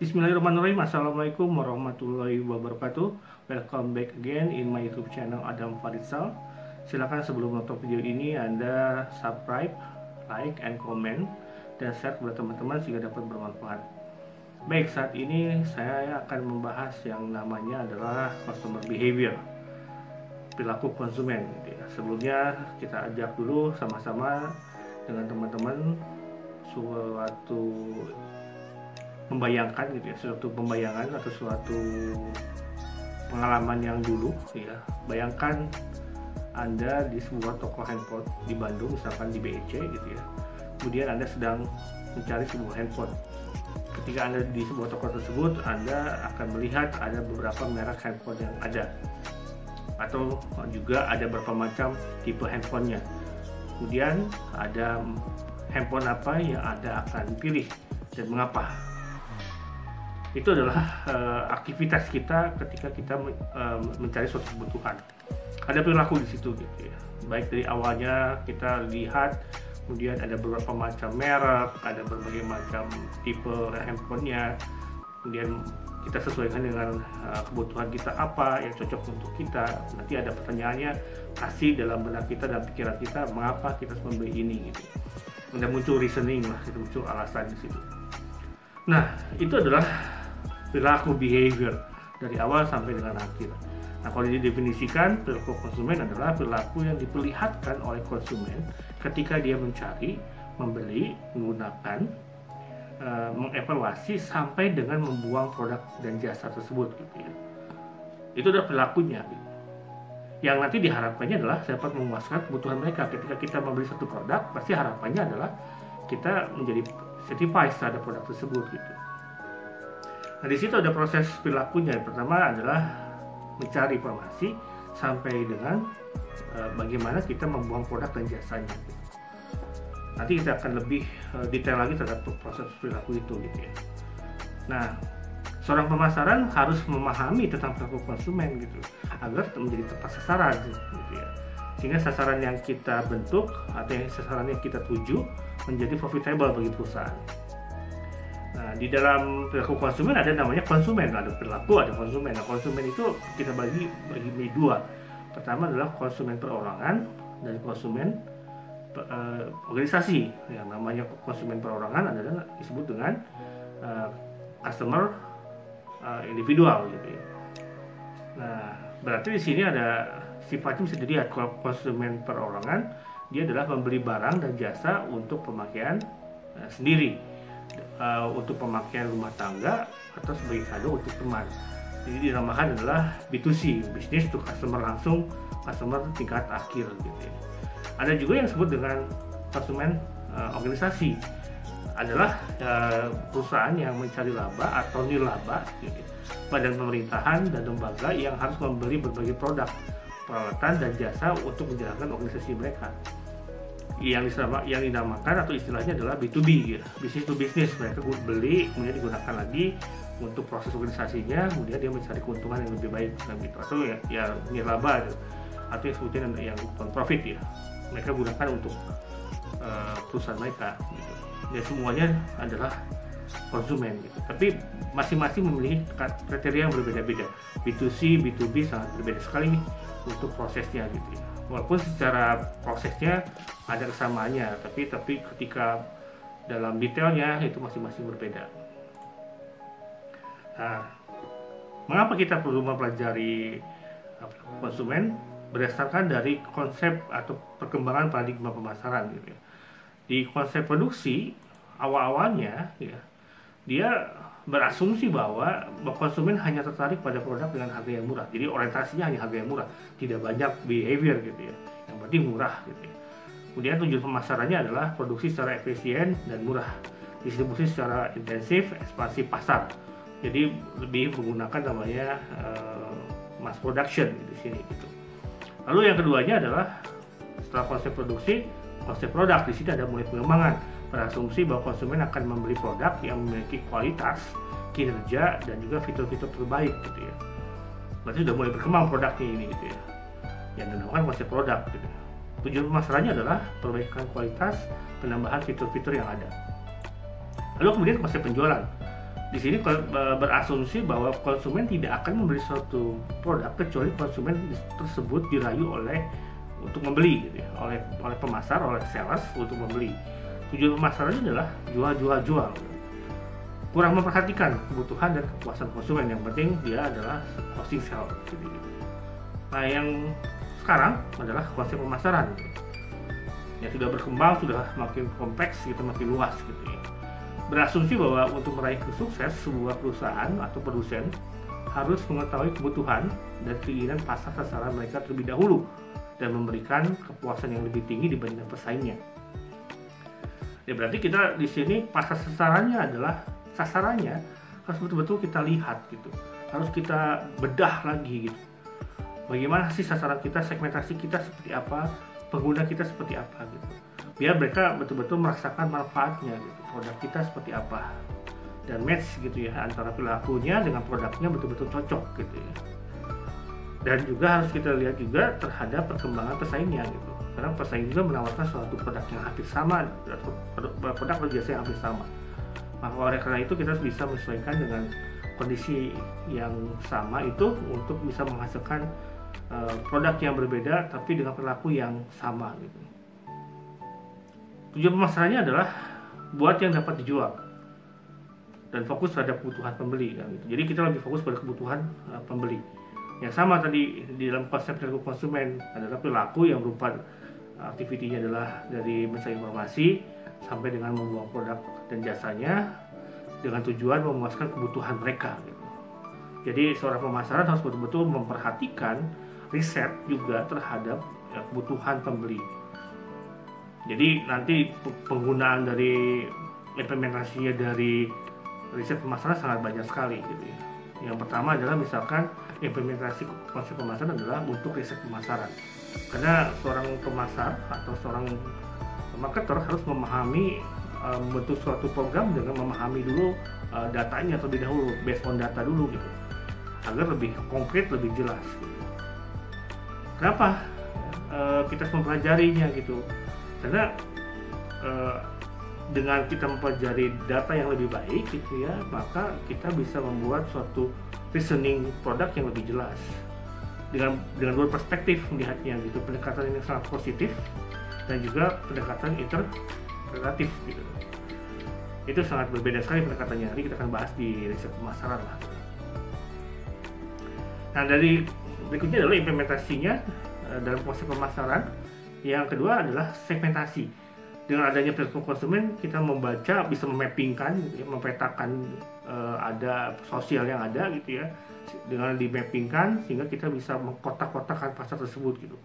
Bismillahirrahmanirrahim. Assalamualaikum warahmatullahi wabarakatuh. Welcome back again in my YouTube channel Adam Farizal. Silakan sebelum nonton video ini Anda subscribe, like, and comment, dan share kepada teman-teman sehingga dapat bermanfaat. Baik, saat ini saya akan membahas yang namanya adalah customer behavior, perilaku konsumen. Sebelumnya kita ajak dulu sama-sama dengan teman-teman suatu membayangkan gitu ya, suatu pembayangan atau suatu pengalaman yang dulu ya. Bayangkan Anda di sebuah toko handphone di Bandung, misalkan di BEC gitu ya. Kemudian Anda sedang mencari sebuah handphone. Ketika Anda di sebuah toko tersebut, Anda akan melihat ada beberapa merek handphone yang ada, atau juga ada beberapa macam tipe handphonenya. Kemudian ada handphone apa yang Anda akan pilih dan mengapa. Itu adalah aktivitas kita ketika kita mencari suatu kebutuhan. Ada perilaku di situ gitu ya. Baik dari awalnya kita lihat, kemudian ada beberapa macam merek, ada berbagai macam tipe handphonenya, kemudian kita sesuaikan dengan kebutuhan kita apa yang cocok untuk kita. Nanti ada pertanyaannya pasti dalam benak kita dan pikiran kita, mengapa kita harus membeli ini gitu. Kemudian muncul reasoning lah, itu muncul alasan di situ. Nah, itu adalah perilaku behavior dari awal sampai dengan akhir. Nah, kalau didefinisikan, perilaku konsumen adalah perilaku yang diperlihatkan oleh konsumen ketika dia mencari, membeli, menggunakan, mengevaluasi sampai dengan membuang produk dan jasa tersebut gitu ya. Itu adalah perilakunya gitu. Yang nanti diharapkannya adalah dapat memuaskan kebutuhan mereka. Ketika kita membeli satu produk, pasti harapannya adalah kita menjadi satisfied terhadap produk tersebut gitu. Nah, di situ ada proses perilakunya. Yang pertama adalah mencari informasi sampai dengan bagaimana kita membuang produk dan jasanya. Nanti kita akan lebih detail lagi terhadap proses perilaku itu gitu ya. Nah, seorang pemasaran harus memahami tentang perilaku konsumen gitu agar menjadi tepat sasaran gitu ya. Sehingga sasaran yang kita bentuk atau sasaran yang kita tuju menjadi profitable bagi perusahaan. Nah, di dalam perilaku konsumen ada namanya konsumen, ada perilaku, ada konsumen. Nah, konsumen itu kita bagi dua. Pertama adalah konsumen perorangan dan konsumen organisasi. Yang namanya konsumen perorangan adalah disebut dengan customer individual gitu ya. Nah, berarti di sini ada sifatnya bisa dilihat. Kalau konsumen perorangan, dia adalah membeli barang dan jasa untuk pemakaian sendiri, untuk pemakaian rumah tangga atau sebagai kado untuk teman. Jadi dinamakan adalah B2C, bisnis to customer, langsung customer tingkat akhir gitu ya. Ada juga yang disebut dengan konsumen organisasi, adalah perusahaan yang mencari laba atau nirlaba gitu ya. Badan pemerintahan dan lembaga yang harus membeli berbagai produk, peralatan dan jasa untuk menjalankan organisasi mereka. Yang dinamakan atau istilahnya adalah B2B gitu. Business to business, mereka beli kemudian digunakan lagi untuk proses organisasinya, kemudian dia mencari keuntungan yang lebih baik gitu. Atau ya nirlaba gitu. Atau yang sebutnya yang non profit ya, mereka gunakan untuk perusahaan mereka gitu. Ya semuanya adalah konsumen gitu. Tapi masing-masing memiliki kriteria yang berbeda-beda. B2C, B2B sangat berbeda sekali nih untuk prosesnya gitu ya. Walaupun secara prosesnya ada kesamaannya, tapi ketika dalam detailnya itu masing-masing berbeda. Nah, mengapa kita perlu mempelajari konsumen? Berdasarkan dari konsep atau perkembangan paradigma pemasaran gitu ya. Di konsep produksi awal-awalnya ya, dia berasumsi bahwa konsumen hanya tertarik pada produk dengan harga yang murah. Jadi orientasinya hanya harga yang murah, tidak banyak behavior gitu ya. Yang penting murah gitu ya. Kemudian tujuan pemasarannya adalah produksi secara efisien dan murah, distribusi secara intensif, ekspansi pasar. Jadi lebih menggunakan namanya mass production di sini gitu. Lalu yang keduanya adalah setelah konsep produksi, konsep produk. Di sini ada mulai pengembangan, berasumsi bahwa konsumen akan membeli produk yang memiliki kualitas, kinerja, dan juga fitur-fitur terbaik gitu ya. Berarti sudah mulai berkembang produknya ini gitu ya, yang dinamakan konsep produk gitu. Tujuan pemasarannya adalah perbaikan kualitas, penambahan fitur-fitur yang ada. Lalu kemudian konsep penjualan. di sini berasumsi bahwa konsumen tidak akan membeli suatu produk kecuali konsumen tersebut dirayu untuk membeli gitu ya, oleh pemasar, oleh sales untuk membeli. Tujuan pemasarannya adalah jual. Kurang memperhatikan kebutuhan dan kepuasan konsumen, yang penting dia adalah closing sale gitu. Nah, yang sekarang adalah konsep pemasaran yang sudah berkembang, sudah makin kompleks gitu, makin luas gitu ya. Berasumsi bahwa untuk meraih sukses sebuah perusahaan atau produsen harus mengetahui kebutuhan dan keinginan pasar sasaran mereka terlebih dahulu dan memberikan kepuasan yang lebih tinggi dibandingkan pesaingnya. Ya, berarti kita di sini pasar sasarannya harus betul-betul kita lihat gitu, harus kita bedah lagi gitu. Bagaimana sih sasaran kita, segmentasi kita seperti apa, pengguna kita seperti apa gitu, biar mereka betul-betul merasakan manfaatnya gitu, produk kita seperti apa, dan match gitu ya antara perilakunya dengan produknya betul-betul cocok gitu ya. Dan juga harus kita lihat juga terhadap perkembangan pesaingnya gitu, karena pesaing juga menawarkan suatu produk yang hampir sama atau produk atau jasa yang hampir sama. Maka oleh karena itu kita bisa menyesuaikan dengan kondisi yang sama itu untuk bisa menghasilkan produk yang berbeda tapi dengan perilaku yang sama gitu. Tujuan pemasarannya adalah buat yang dapat dijual dan fokus terhadap kebutuhan pembeli kan, gitu. Jadi kita lebih fokus pada kebutuhan pembeli. Yang sama tadi di dalam konsep perilaku konsumen adalah perilaku yang berupa aktivitinya adalah dari mencari informasi sampai dengan membuang produk dan jasanya dengan tujuan memuaskan kebutuhan mereka gitu. Jadi seorang pemasaran harus betul-betul memperhatikan riset juga terhadap kebutuhan pembeli. Jadi nanti penggunaan dari implementasinya dari riset pemasaran sangat banyak sekali gitu ya. Yang pertama adalah misalkan implementasi konsep pemasaran adalah untuk riset pemasaran. Karena seorang pemasar atau seorang marketer harus memahami membentuk suatu program dengan memahami dulu datanya terlebih dahulu, based on data dulu gitu, agar lebih konkret, lebih jelas gitu. Kenapa kita harus mempelajarinya gitu? Karena dengan kita mempelajari data yang lebih baik gitu ya, maka kita bisa membuat suatu reasoning produk yang lebih jelas dengan dua perspektif melihatnya gitu, pendekatan yang sangat positif dan juga pendekatan interpretatif gitu. Itu sangat berbeda sekali pendekatannya. Nanti kita akan bahas di riset pemasaran lah. Nah, dari berikutnya adalah implementasinya dalam konsep pemasaran. Yang kedua adalah segmentasi. Dengan adanya perilaku konsumen, kita membaca, bisa memappingkan, gitu ya, mempetakan ada sosial yang ada gitu ya. Dengan dimappingkan sehingga kita bisa mengkotak-kotakkan pasar tersebut gitu.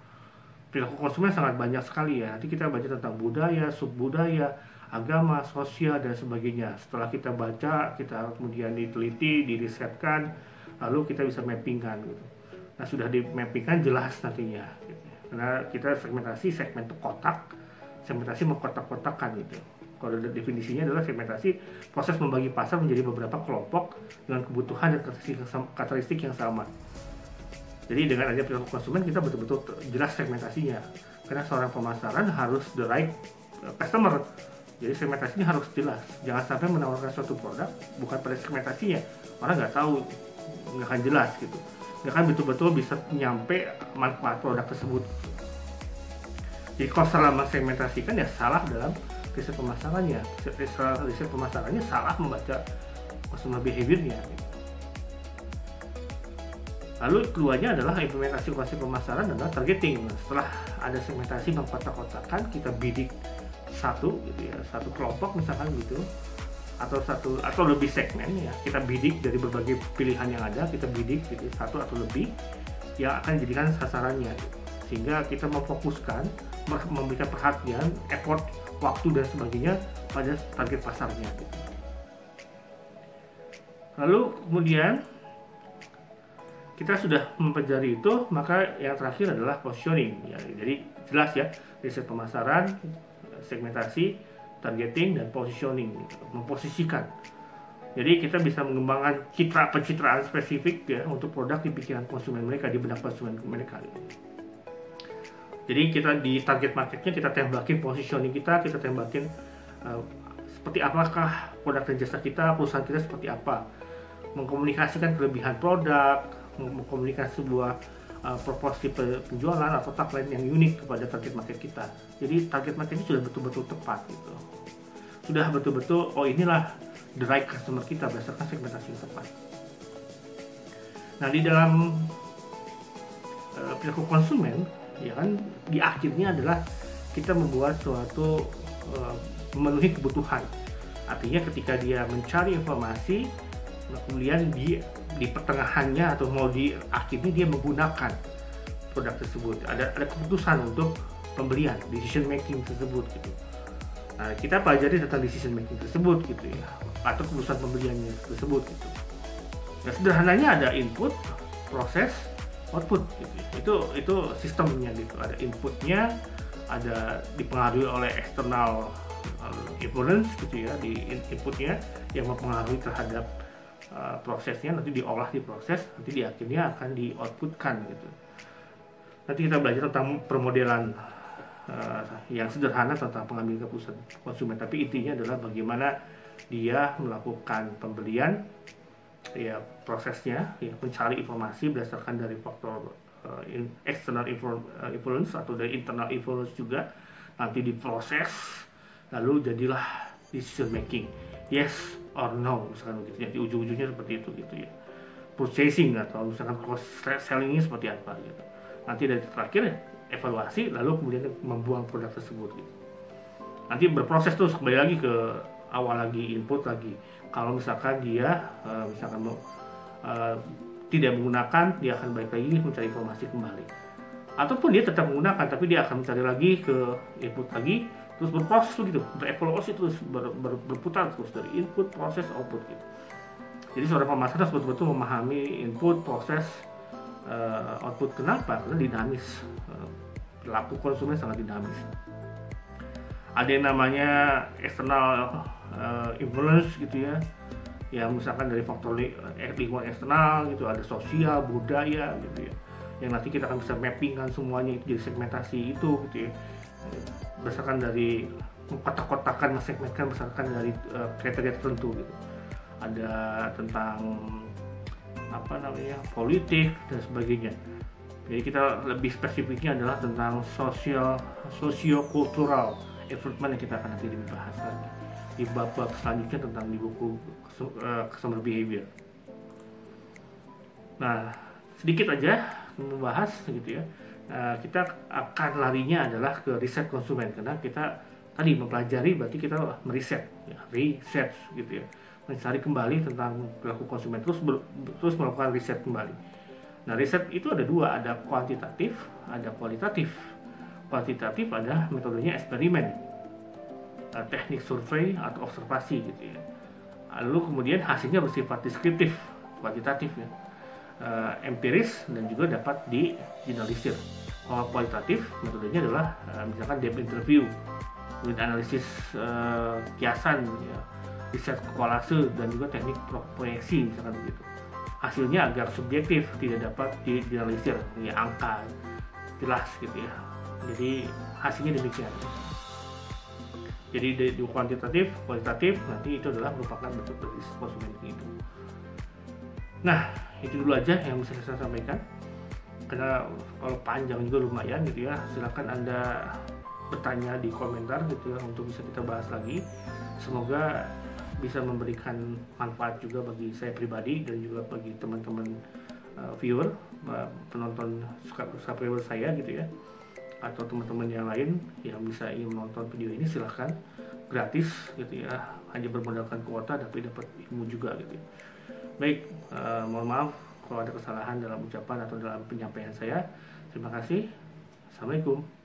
Perilaku konsumen sangat banyak sekali ya. Nanti kita baca tentang budaya, subbudaya, agama, sosial dan sebagainya. Setelah kita baca, kita kemudian diteliti, dirisetkan, lalu kita bisa mappingkan gitu. Nah, sudah di-mappingkan jelas nantinya gitu. Karena kita segmentasi segmen kotak, segmentasi mengkotak-kotakkan gitu. Kalau definisinya adalah segmentasi proses membagi pasar menjadi beberapa kelompok dengan kebutuhan dan karakteristik yang sama. Jadi dengan adanya perilaku konsumen kita betul-betul jelas segmentasinya. Karena seorang pemasaran harus the right customer. Jadi segmentasinya harus jelas. Jangan sampai menawarkan suatu produk bukan pada segmentasinya. Orang nggak tahu, nggak akan jelas gitu. Nggak akan betul-betul bisa nyampe manfaat produk tersebut. Jadi kalau salah mensegmentasikan ya salah dalam riset pemasarannya. Riset pemasarannya salah membaca consumer behavior-nya. Lalu keduanya adalah implementasi konsep pemasaran adalah targeting. Setelah ada segmentasi mengkotak-kotakan, kita bidik satu gitu ya, satu kelompok misalkan gitu, atau lebih segmen ya, kita bidik dari berbagai pilihan yang ada, kita bidik gitu, satu atau lebih yang akan dijadikan sasarannya gitu. Sehingga kita memfokuskan, memberikan perhatian, effort, waktu dan sebagainya pada target pasarnya gitu. Lalu kemudian kita sudah mempelajari itu, maka yang terakhir adalah positioning ya. Jadi jelas ya, riset pemasaran, segmentasi, targeting, dan positioning gitu. Memposisikan. Jadi kita bisa mengembangkan pencitraan spesifik ya untuk produk di pikiran konsumen mereka, di benak konsumen mereka gitu. Jadi kita di target marketnya kita tembakin positioning kita tembakin seperti apakah produk dan jasa kita, perusahaan kita seperti apa, mengkomunikasikan kelebihan produk, mengkomunikasi sebuah proporsi penjualan atau tagline yang unik kepada target market kita. Jadi target marketnya sudah betul-betul tepat gitu, sudah betul-betul oh inilah the right customer kita berdasarkan segmentasi yang tepat. Nah di dalam perilaku konsumen ya kan, di akhirnya adalah kita membuat suatu memenuhi kebutuhan. Artinya ketika dia mencari informasi, kemudian di pertengahannya atau mau di akhirnya dia menggunakan produk tersebut, ada keputusan untuk pembelian, decision making tersebut gitu. Nah, kita pelajari tentang decision making tersebut gitu ya, atau keputusan pembeliannya tersebut gitu. Nah, sederhananya ada input, proses, output gitu. Itu sistemnya gitu. Ada inputnya, ada dipengaruhi oleh external influence gitu ya, di inputnya yang mempengaruhi terhadap prosesnya, nanti diolah, diproses, nanti di akhirnya akan di outputkan gitu. Nanti kita belajar tentang permodelan yang sederhana tentang pengambilan keputusan konsumen, tapi intinya adalah bagaimana dia melakukan pembelian, ya prosesnya, ya mencari informasi berdasarkan dari faktor external influence atau dari internal influence juga, nanti diproses, lalu jadilah decision making, yes or no misalkan begitu ya, di ujung-ujungnya seperti itu gitu ya, purchasing atau misalkan cross sellingnya seperti apa gitu. Nanti dari terakhir evaluasi, lalu kemudian membuang produk tersebut gitu. Nanti berproses terus kembali lagi ke awal lagi, input lagi. Kalau misalkan dia misalkan tidak menggunakan, dia akan balik lagi mencari informasi kembali. Ataupun dia tetap menggunakan, tapi dia akan mencari lagi ke input lagi, terus berproses begitu, berevaluasi terus, berputar terus dari input, proses, output gitu. Jadi seorang pemasaran harus betul-betul memahami input, proses, output. Kenapa? Karena dinamis, perilaku konsumen sangat dinamis. Ada yang namanya external influence gitu ya, yang misalkan dari faktor lingkungan eksternal gitu, ada sosial, budaya gitu ya, yang nanti kita akan bisa mappingkan semuanya itu jadi segmentasi itu gitu ya, berdasarkan dari kotak-kotakan, mensegmentkan berdasarkan dari kriteria tertentu gitu. Ada tentang apa namanya, politik dan sebagainya. Jadi kita lebih spesifiknya adalah tentang socio-kultural improvement yang kita akan nanti dibahas lagi di bab-bab selanjutnya tentang di buku customer behavior. Nah, sedikit aja membahas gitu ya. Kita akan larinya adalah ke riset konsumen, karena kita tadi mempelajari berarti kita meriset ya, riset gitu ya, mencari kembali tentang perilaku konsumen, terus melakukan riset kembali. Nah, riset itu ada dua, ada kuantitatif, ada kualitatif. Kuantitatif ada metodenya eksperimen, teknik survei atau observasi gitu ya. Lalu kemudian hasilnya bersifat deskriptif, kuantitatif ya, empiris, dan juga dapat dianalisis. Kalau kualitatif metodenya adalah misalkan depth interview, kemudian analisis kiasan ya, riset kolase, dan juga teknik proyeksi misalkan begitu. Hasilnya agar subjektif, tidak dapat dianalisis ya, angka jelas gitu ya. Jadi hasilnya demikian. Jadi di kuantitatif, kualitatif, nanti itu adalah merupakan bentuk dari konsumen itu. Nah, itu dulu aja yang bisa saya sampaikan. Karena kalau panjang juga lumayan gitu ya, silakan Anda bertanya di komentar gitu ya, untuk bisa kita bahas lagi. Semoga bisa memberikan manfaat juga bagi saya pribadi dan juga bagi teman-teman viewer, penonton subscriber saya gitu ya, atau teman-teman yang lain yang bisa ingin menonton video ini, silahkan, gratis gitu ya, hanya bermodalkan kuota tapi dapat ilmu juga gitu. Baik, mohon maaf kalau ada kesalahan dalam ucapan atau dalam penyampaian saya. Terima kasih. Assalamualaikum.